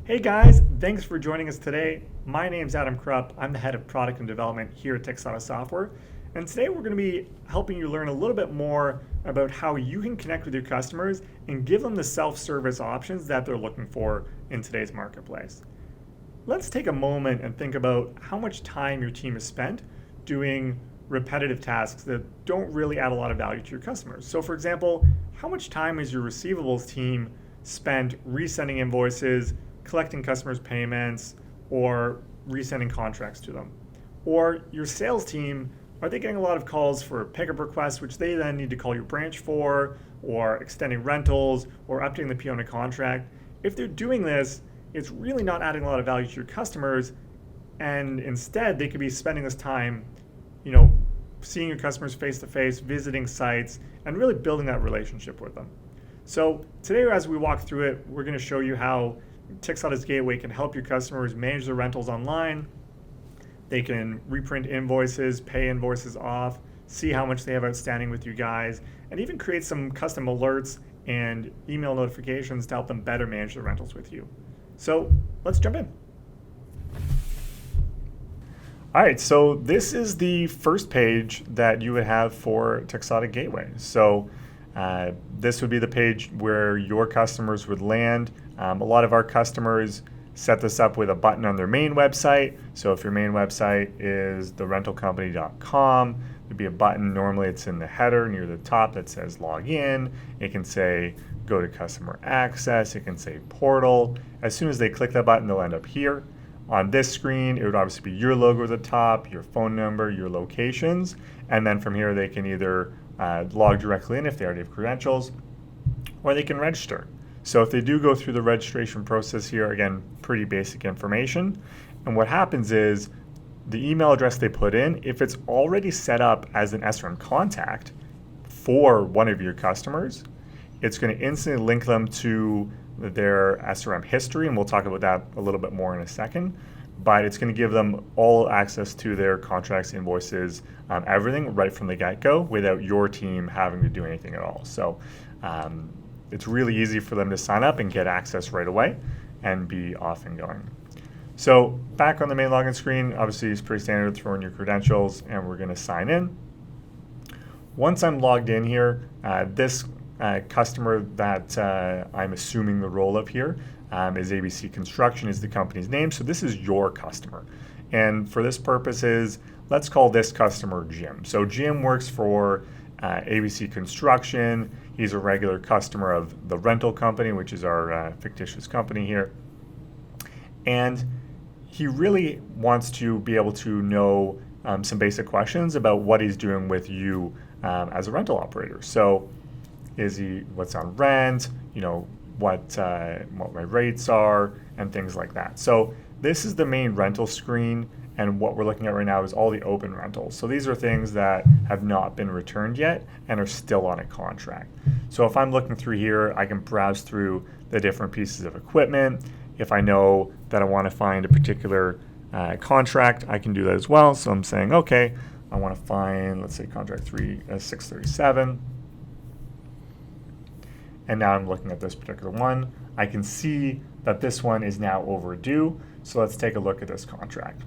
Hey guys, thanks for joining us today. My name's Adam Krupp. I'm the head of product and development here at Texada Software. And today we're going to be helping you learn a little bit more about how you can connect with your customers and give them the self-service options that they're looking for in today's marketplace. Let's take a moment and think about how much time your team has spent doing repetitive tasks that don't really add a lot of value to your customers. So for example, how much time has your receivables team spent resending invoices, collecting customers' payments, or resending contracts to them? Or your sales team, are they getting a lot of calls for pickup requests, which they then need to call your branch for, or extending rentals, or updating the PO on a contract? If they're doing this, it's really not adding a lot of value to your customers, and instead they could be spending this time, seeing your customers face to face, visiting sites, and really building that relationship with them. So today, as we walk through it, we're going to show you how Texada's GateWay can help your customers manage their rentals online. They can reprint invoices, pay invoices off, see how much they have outstanding with you guys, and even create some custom alerts and email notifications to help them better manage their rentals with you. So let's jump in. All right, so this is the first page that you would have for Texada GateWay. So this would be the page where your customers would land. A lot of our customers set this up with a button on their main website. So if your main website is therentalcompany.com, there'd be a button. Normally it's in the header near the top that says log in. It can say go to customer access. It can say portal. As soon as they click that button, they'll end up here. On this screen, it would obviously be your logo at the top, your phone number, your locations, and then from here they can either log directly in if they already have credentials, or they can register. So if they do go through the registration process here, again, pretty basic information. And what happens is the email address they put in, if it's already set up as an SRM contact for one of your customers, it's going to instantly link them to their SRM history, and we'll talk about that a little bit more in a second. But it's going to give them all access to their contracts, invoices, everything right from the get-go without your team having to do anything at all. So it's really easy for them to sign up and get access right away and be off and going. So back on the main login screen, obviously it's pretty standard, throw in your credentials, and we're going to sign in. Once I'm logged in here, this customer that I'm assuming the role of here is ABC Construction, is the company's name. So this is your customer. And for this purposes, let's call this customer Jim. So Jim works for ABC Construction. He's a regular customer of the rental company, which is our fictitious company here. And he really wants to be able to know some basic questions about what he's doing with you as a rental operator. So what's on rent, what my rates are, and things like that. So this is the main rental screen, and what we're looking at right now is all the open rentals. So these are things that have not been returned yet and are still on a contract. So if I'm looking through here, I can browse through the different pieces of equipment. If I know that I want to find a particular contract, I can do that as well. So I'm saying, okay, I want to find, let's say, contract 637. And now I'm looking at this particular one. I can see that this one is now overdue. So let's take a look at this contract.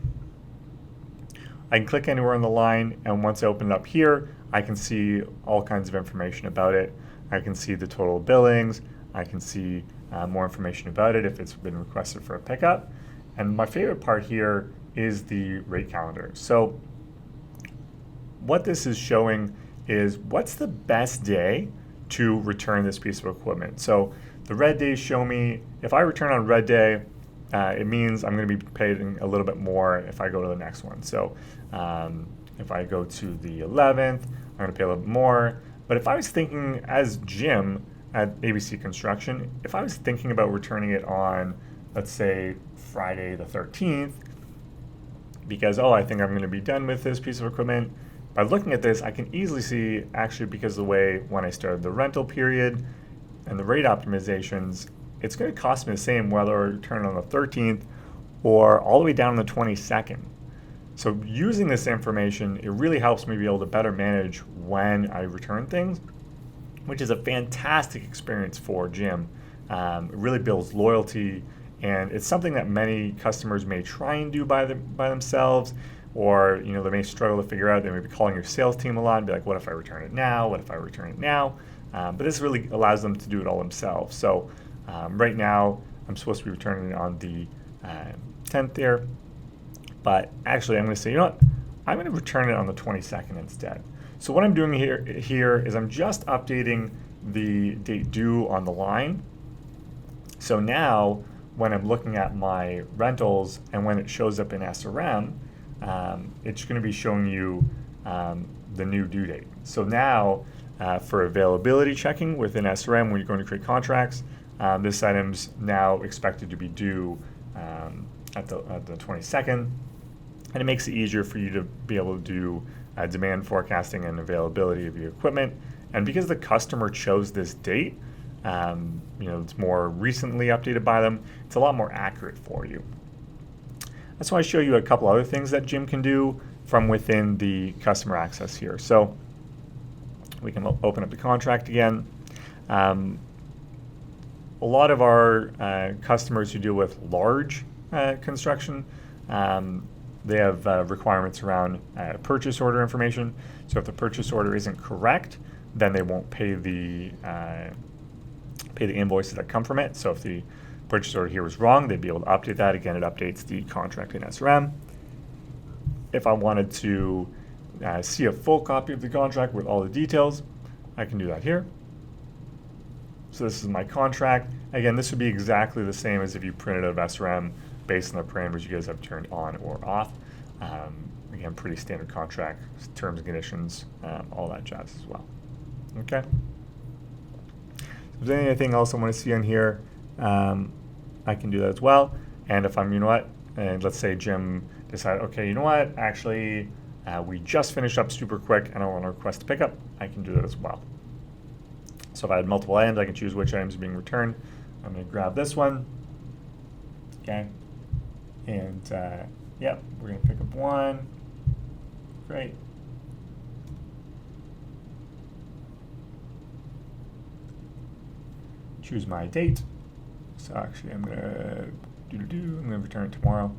I can click anywhere on the line, and once I open it up here, I can see all kinds of information about it. I can see the total billings. I can see more information about it if it's been requested for a pickup. And my favorite part here is the rate calendar. So what this is showing is what's the best day to return this piece of equipment. So the red days show me if I return on red day, it means I'm going to be paying a little bit more if I go to the next one. So if I go to the 11th, I'm going to pay a little bit more. But if I was thinking as Jim at ABC Construction, if I was thinking about returning it on, let's say, Friday the 13th, because, I think I'm going to be done with this piece of equipment, by looking at this, I can easily see, actually, because of the way when I started the rental period and the rate optimizations, it's going to cost me the same whether I return on the 13th or all the way down on the 22nd. So using this information, it really helps me be able to better manage when I return things, which is a fantastic experience for Jim. It really builds loyalty And it's something that many customers may try and do by themselves, or they may struggle to figure out. They may be calling your sales team a lot and be like, what if I return it now? What if I return it now? But this really allows them to do it all themselves. So right now, I'm supposed to be returning it on the 10th there. But actually, I'm going to say, I'm going to return it on the 22nd instead. So what I'm doing here is I'm just updating the date due on the line. So now, when I'm looking at my rentals and when it shows up in SRM, it's going to be showing you the new due date. So now, for availability checking within SRM, when you're going to create contracts, this item's now expected to be due at the 22nd, and it makes it easier for you to be able to do demand forecasting and availability of your equipment. And because the customer chose this date, it's more recently updated by them, it's a lot more accurate for you. That's why I show you a couple other things that Jim can do from within the customer access here. So we can open up the contract again. A lot of our customers who deal with large construction, they have requirements around purchase order information. So if the purchase order isn't correct, then they won't pay the invoices that come from it. So if the purchase order here was wrong, they'd be able to update that. Again, it updates the contract in SRM. If I wanted to see a full copy of the contract with all the details, I can do that here. So this is my contract. Again, this would be exactly the same as if you printed out of SRM based on the parameters you guys have turned on or off. Again, pretty standard contract, terms and conditions, all that jazz as well. Okay. If there's anything else I want to see on here, I can do that as well. And if I'm, and let's say Jim decided, okay, actually, we just finished up super quick and I want to request a pickup, I can do that as well. So if I had multiple items, I can choose which items are being returned. I'm going to grab this one. Okay. And yeah, we're going to pick up one. Great. Choose my date. So actually, I'm going to return it tomorrow.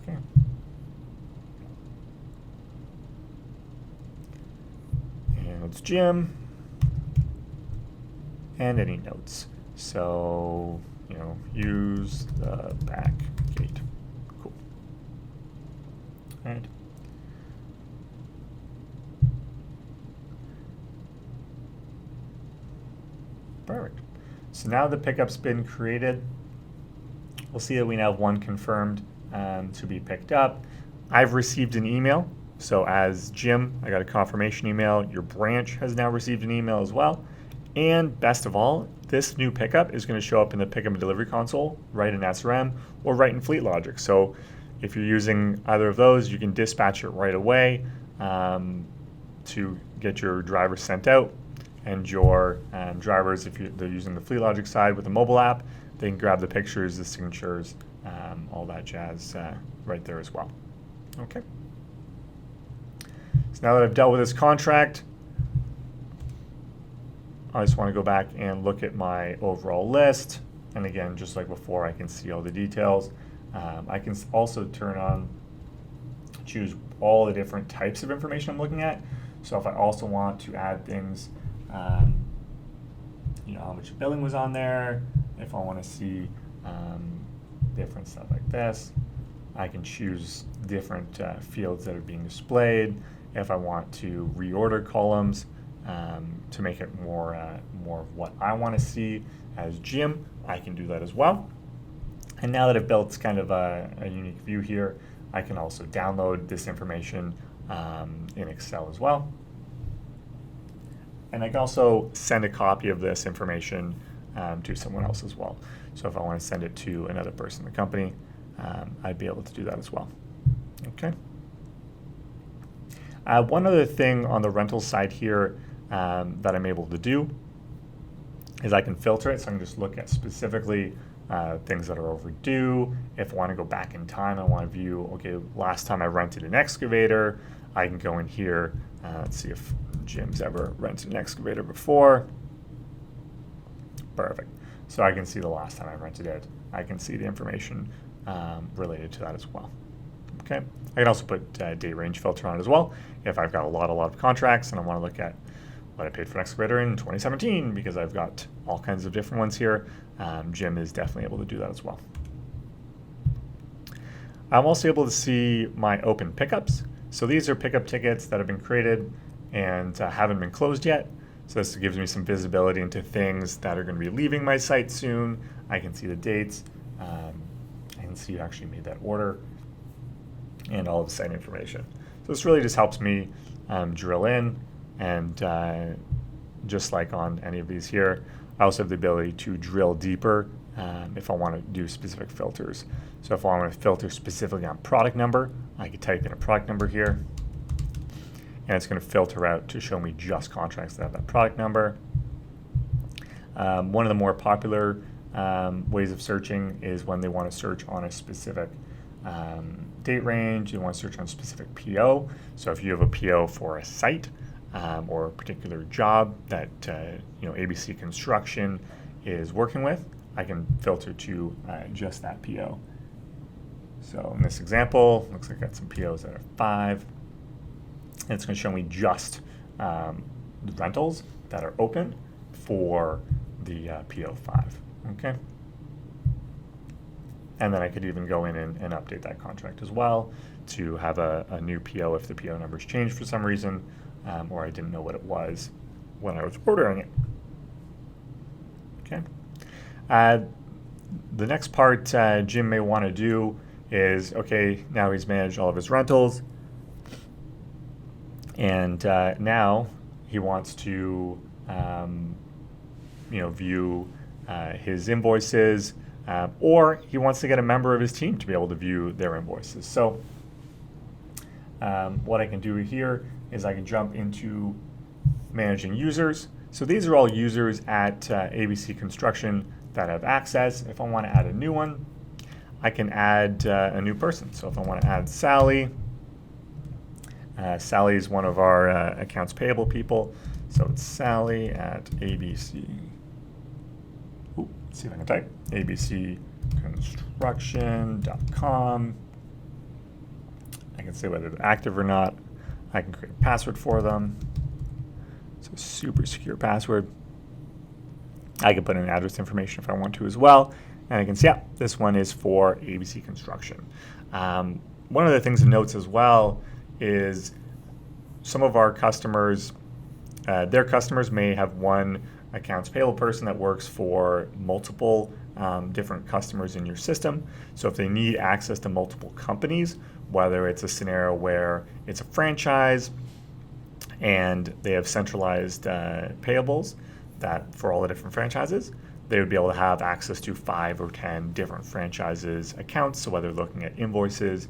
Okay. And it's Jim. And any notes. So, use the back gate. Cool. All right. Perfect. So now the pickup's been created. We'll see that we now have one confirmed to be picked up. I've received an email. So as Jim, I got a confirmation email. Your branch has now received an email as well. And best of all, this new pickup is going to show up in the pickup and delivery console, right in SRM or right in Fleet Logic. So if you're using either of those, you can dispatch it right away to get your drivers sent out. And your drivers, if they're using the Fleet Logic side with the mobile app, they can grab the pictures, the signatures, all that jazz right there as well. Okay. So now that I've dealt with this contract, I just want to go back and look at my overall list. And again, just like before, I can see all the details. I can also choose all the different types of information I'm looking at. So if I also want to add things, how much billing was on there, if I want to see different stuff like this, I can choose different fields that are being displayed. If I want to reorder columns, to make it more of what I want to see as Jim, I can do that as well. And now that I've built kind of a unique view here, I can also download this information in Excel as well. And I can also send a copy of this information to someone else as well. So if I want to send it to another person in the company, I'd be able to do that as well. Okay. One other thing on the rental side here that I'm able to do is I can filter it. So I can just look at specifically things that are overdue. If I want to go back in time, I want to view, okay, last time I rented an excavator, I can go in here. Let's see if Jim's ever rented an excavator before. Perfect. So I can see the last time I rented it. I can see the information related to that as well. Okay. I can also put date range filter on it as well if I've got a lot of contracts and I want to look at what I paid for an excavator in 2017, because I've got all kinds of different ones here. Jim is definitely able to do that as well. I'm also able to see my open pickups. So these are pickup tickets that have been created and haven't been closed yet. So this gives me some visibility into things that are going to be leaving my site soon. I can see the dates. I can see who actually made that order and all of the site information. So this really just helps me drill in, and just like on any of these here, I also have the ability to drill deeper if I want to do specific filters. So if I want to filter specifically on product number, I could type in a product number here, and it's going to filter out to show me just contracts that have that product number. One of the more popular ways of searching is when they want to search on a specific date range. You want to search on a specific PO. So if you have a PO for a site or a particular job that ABC Construction is working with, I can filter to just that PO. So in this example, looks like I got some POs that are 5. And it's going to show me just the rentals that are open for the PO5. Okay. And then I could even go in and update that contract as well to have a new PO if the PO numbers changed for some reason, or I didn't know what it was when I was ordering it. Okay. The next part Jim may want to do is, okay, now he's managed all of his rentals, and now he wants to view his invoices, or he wants to get a member of his team to be able to view their invoices. So what I can do here is I can jump into managing users. So these are all users at ABC Construction that have access. If I want to add a new one, I can add a new person. So if I want to add Sally, Sally is one of our accounts payable people. So it's Sally at ABC. Let's see if I can type abcconstruction.com. I can say whether they're active or not. I can create a password for them. It's a super secure password. I can put in address information if I want to as well. And I can see, yeah, this one is for ABC Construction. One of the things to note as well is some of our customers, their customers may have one accounts payable person that works for multiple different customers in your system. So if they need access to multiple companies, whether it's a scenario where it's a franchise and they have centralized payables that for all the different franchises, they would be able to have access to 5 or 10 different franchises accounts. So whether they're looking at invoices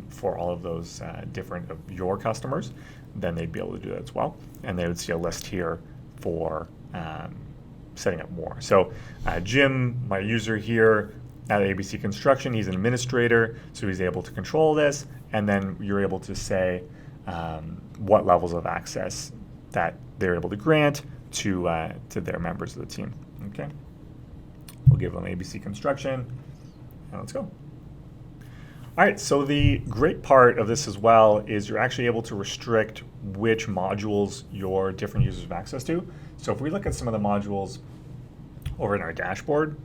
for all of those different of your customers, then they'd be able to do that as well. And they would see a list here for setting up more. So Jim, my user here at ABC Construction, he's an administrator, so he's able to control this. And then you're able to say what levels of access that they're able to grant to their members of the team. Okay, we'll give them ABC Construction, and let's go. All right, so the great part of this as well is you're actually able to restrict which modules your different users have access to. So if we look at some of the modules over in our dashboard,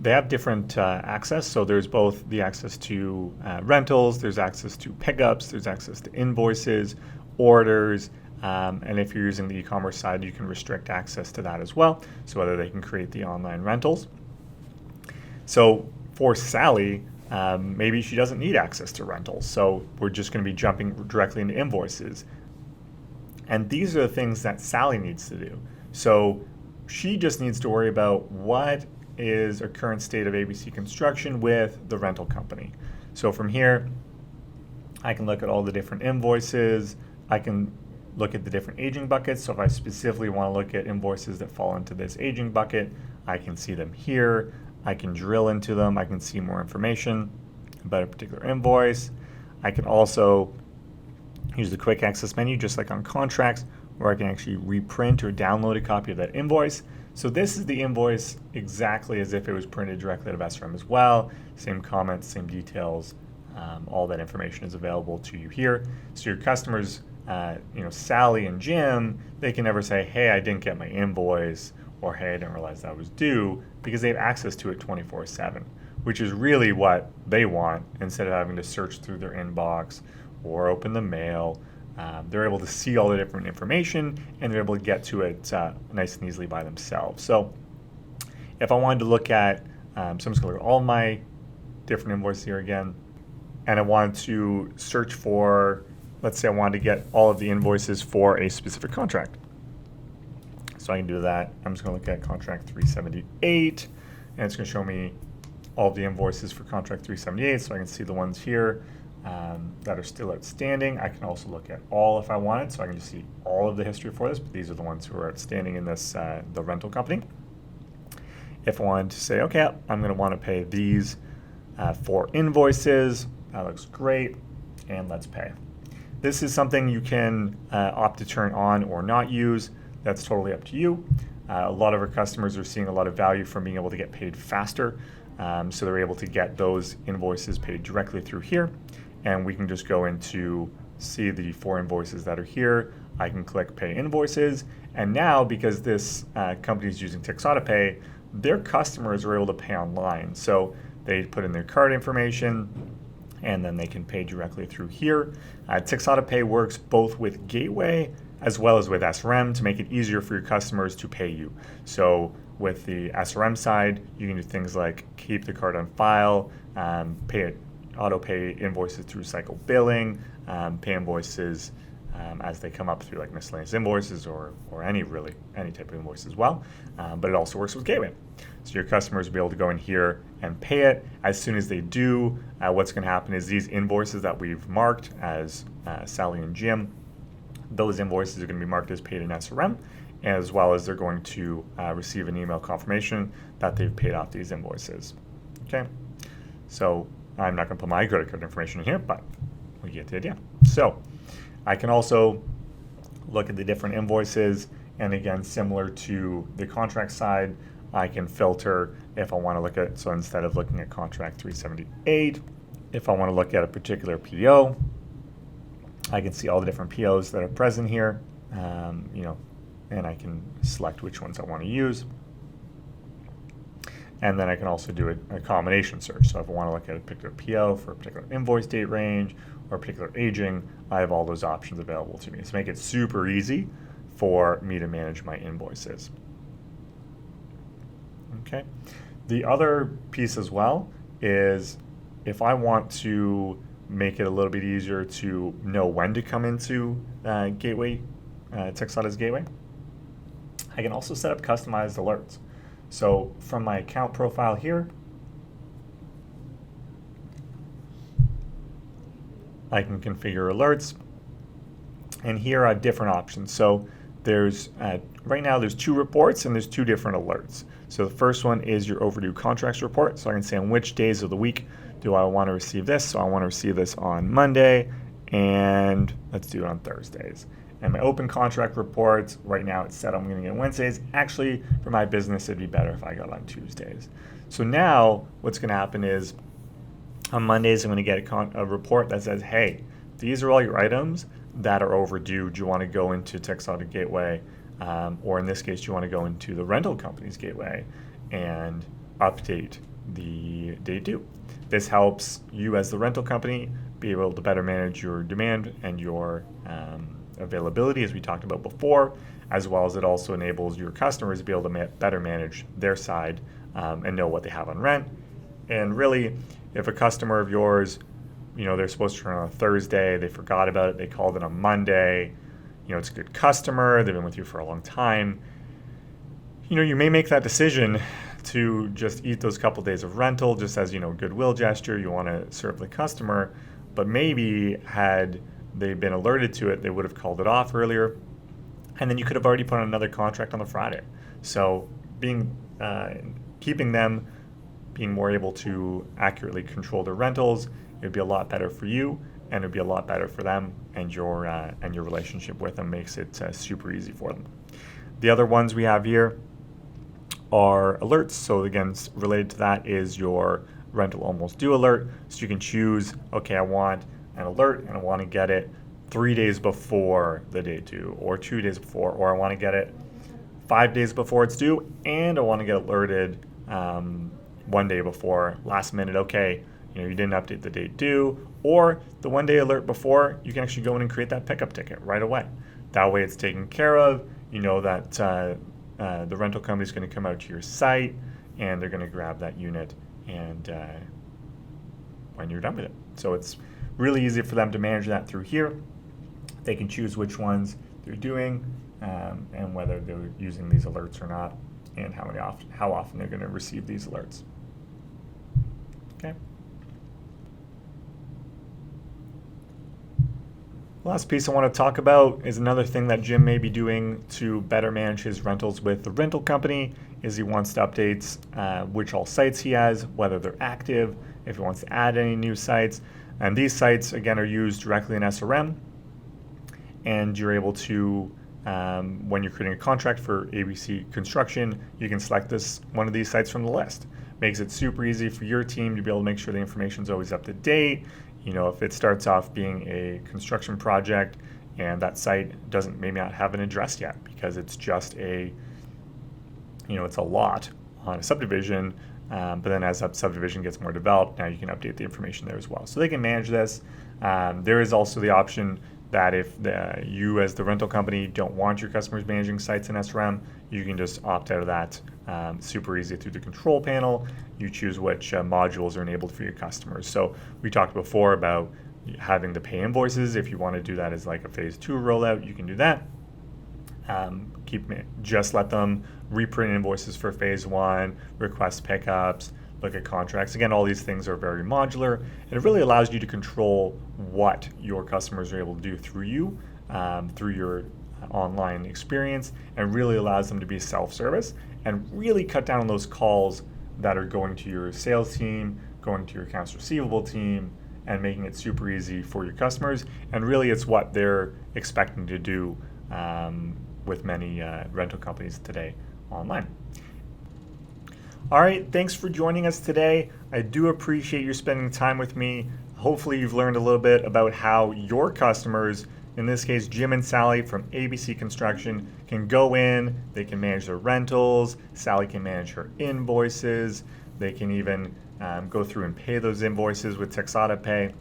they have different access. So there's both the access to rentals, there's access to pickups, there's access to invoices, orders, and if you're using the e-commerce side, you can restrict access to that as well. So whether they can create the online rentals. So for Sally, maybe she doesn't need access to rentals. So we're just going to be jumping directly into invoices. And these are the things that Sally needs to do. So she just needs to worry about what is a current state of ABC Construction with the rental company. So from here, I can look at all the different invoices. I can look at the different aging buckets. So if I specifically want to look at invoices that fall into this aging bucket, I can see them here. I can drill into them. I can see more information about a particular invoice. I can also use the quick access menu, just like on contracts, or I can actually reprint or download a copy of that invoice. So this is the invoice exactly as if it was printed directly out of SRM as well. Same comments, same details, all that information is available to you here. So your customers, Sally and Jim, they can never say, hey, I didn't get my invoice, or hey, I didn't realize that was due, because they have access to it 24/7, which is really what they want. Instead of having to search through their inbox or open the mail, they're able to see all the different information, and they're able to get to it nice and easily by themselves. So if I wanted to look at, so I'm just going to look at all my different invoices here again, and I wanted to search for, let's say I wanted to get all of the invoices for a specific contract. So I can do that. I'm just going to look at contract 378, and it's going to show me all of the invoices for contract 378, so I can see the ones here that are still outstanding. I can also look at all if I wanted, so I can just see all of the history for this, but these are the ones who are outstanding in this, the rental company. If I wanted to say, okay, I'm going to want to pay these 4 invoices, that looks great, and let's pay. This is something you can opt to turn on or not use. That's totally up to you. A lot of our customers are seeing a lot of value from being able to get paid faster. So they're able to get those invoices paid directly through here. And we can just go into see the 4 invoices that are here. I can click Pay Invoices. And now, because this company is using Texada Pay, their customers are able to pay online. So they put in their card information, and then they can pay directly through here. Texada Pay works both with Gateway as well as with SRM to make it easier for your customers to pay you. So with the SRM side, you can do things like keep the card on file, pay it, auto pay invoices through cycle billing, pay invoices as they come up through like miscellaneous invoices or any type of invoice as well. But it also works with Gateway. So your customers will be able to go in here and pay it. As soon as they do, what's going to happen is these invoices that we've marked as Sally and Jim, those invoices are going to be marked as paid in SRM, as well as they're going to receive an email confirmation that they've paid off these invoices. Okay, so I'm not going to put my credit card information in here, but we get the idea. So I can also look at the different invoices, and again, similar to the contract side, I can filter if I want to look at, so instead of looking at contract 378, if I want to look at a particular PO, I can see all the different POs that are present here, and I can select which ones I want to use. And then I can also do a combination search. So if I want to look at a particular PO for a particular invoice date range or a particular aging, I have all those options available to me. So make it super easy for me to manage my invoices. Okay. The other piece as well is if I want to make it a little bit easier to know when to come into Gateway, Texada's Gateway, I can also set up customized alerts. So from my account profile here, I can configure alerts, and here I have different options. So there's right now there's 2 reports and there's 2 different alerts. So the first one is your overdue contracts report. So I can say on which days of the week do I want to receive this. So I want to receive this on Monday, and let's do it on Thursdays. And my open contract reports, right now it's set I'm going to get Wednesdays. Actually, for my business, it'd be better if I got on Tuesdays. So now what's going to happen is on Mondays, I'm going to get a report that says, hey, these are all your items that are overdue. Do you want to go into Texada Gateway, or in this case, do you want to go into the rental company's Gateway and update the date due? This helps you as the rental company be able to better manage your demand and your availability, as we talked about before, as well as it also enables your customers to be able to better manage their side and know what they have on rent. And really, if a customer of yours, they're supposed to turn on a Thursday, they forgot about it, they called it on Monday, it's a good customer, they've been with you for a long time, you may make that decision to just eat those couple days of rental just as, goodwill gesture. You want to serve the customer, but maybe had they been alerted to it, they would have called it off earlier, and then you could have already put on another contract on the Friday. So keeping them being more able to accurately control their rentals, it would be a lot better for you and it'd be a lot better for them, and your relationship with them makes it super easy for them. The other ones we have here are alerts. So again, related to that is your rental almost due alert. So you can choose, okay, I want an alert and I want to get it 3 days before the date due, or 2 days before, or I want to get it 5 days before it's due, and I want to get alerted 1 day before, last minute, okay, you didn't update the date due, or the 1 day alert before, you can actually go in and create that pickup ticket right away. That way it's taken care of. You know that the rental company is going to come out to your site and they're going to grab that unit and when you're done with it. So it's really easy for them to manage that through here. They can choose which ones they're doing and whether they're using these alerts or not, and how often they're going to receive these alerts. Okay. Last piece I want to talk about is another thing that Jim may be doing to better manage his rentals with the rental company is he wants to update which all sites he has, whether they're active, if he wants to add any new sites. And these sites, again, are used directly in SRM. And you're able to, when you're creating a contract for ABC Construction, you can select one of these sites from the list. Makes it super easy for your team to be able to make sure the information is always up to date. If it starts off being a construction project and that site doesn't maybe not have an address yet because it's just it's a lot on a subdivision, but then as that subdivision gets more developed, now you can update the information there as well. So they can manage this. There is also the option that if you as the rental company don't want your customers managing sites in SRM, you can just opt out of that super easy through the control panel. You choose which modules are enabled for your customers. So we talked before about having the pay invoices. If you want to do that as like a phase 2 rollout, you can do that. Just let them reprint invoices for phase 1, request pickups, look at contracts. Again, all these things are very modular, and it really allows you to control what your customers are able to do through you, through your online experience, and really allows them to be self-service and really cut down on those calls that are going to your sales team, going to your accounts receivable team, and making it super easy for your customers. And really it's what they're expecting to do with many rental companies today online. All right, thanks for joining us today. I do appreciate you spending time with me. Hopefully you've learned a little bit about how your customers, in this case Jim and Sally from ABC Construction, can go in, they can manage their rentals, Sally can manage her invoices, they can even go through and pay those invoices with Texada Pay.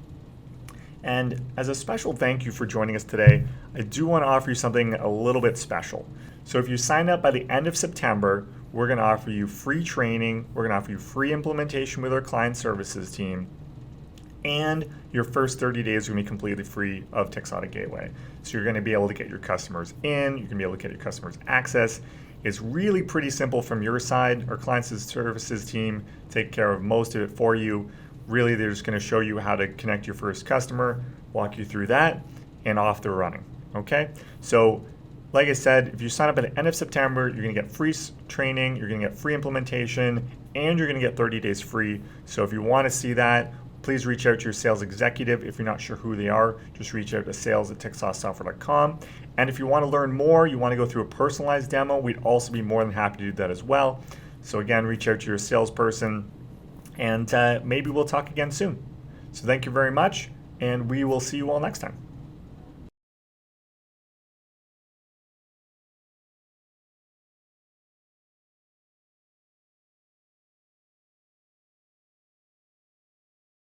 And as a special thank you for joining us today, I do want to offer you something a little bit special. So if you sign up by the end of September, we're going to offer you free training, we're going to offer you free implementation with our client services team, and your first 30 days are going to be completely free of Texada GateWay. So you're going to be able to get your customers in, you're going to be able to get your customers access. It's really pretty simple from your side. Our client services team take care of most of it for you. Really, they're just going to show you how to connect your first customer, walk you through that, and off they're running. Okay? So like I said, if you sign up at the end of September, you're going to get free training, you're going to get free implementation, and you're going to get 30 days free. So if you want to see that, please reach out to your sales executive. If you're not sure who they are, just reach out to sales@texasoftware.com. And if you want to learn more, you want to go through a personalized demo, we'd also be more than happy to do that as well. So again, reach out to your salesperson, and maybe we'll talk again soon. So thank you very much, and we will see you all next time.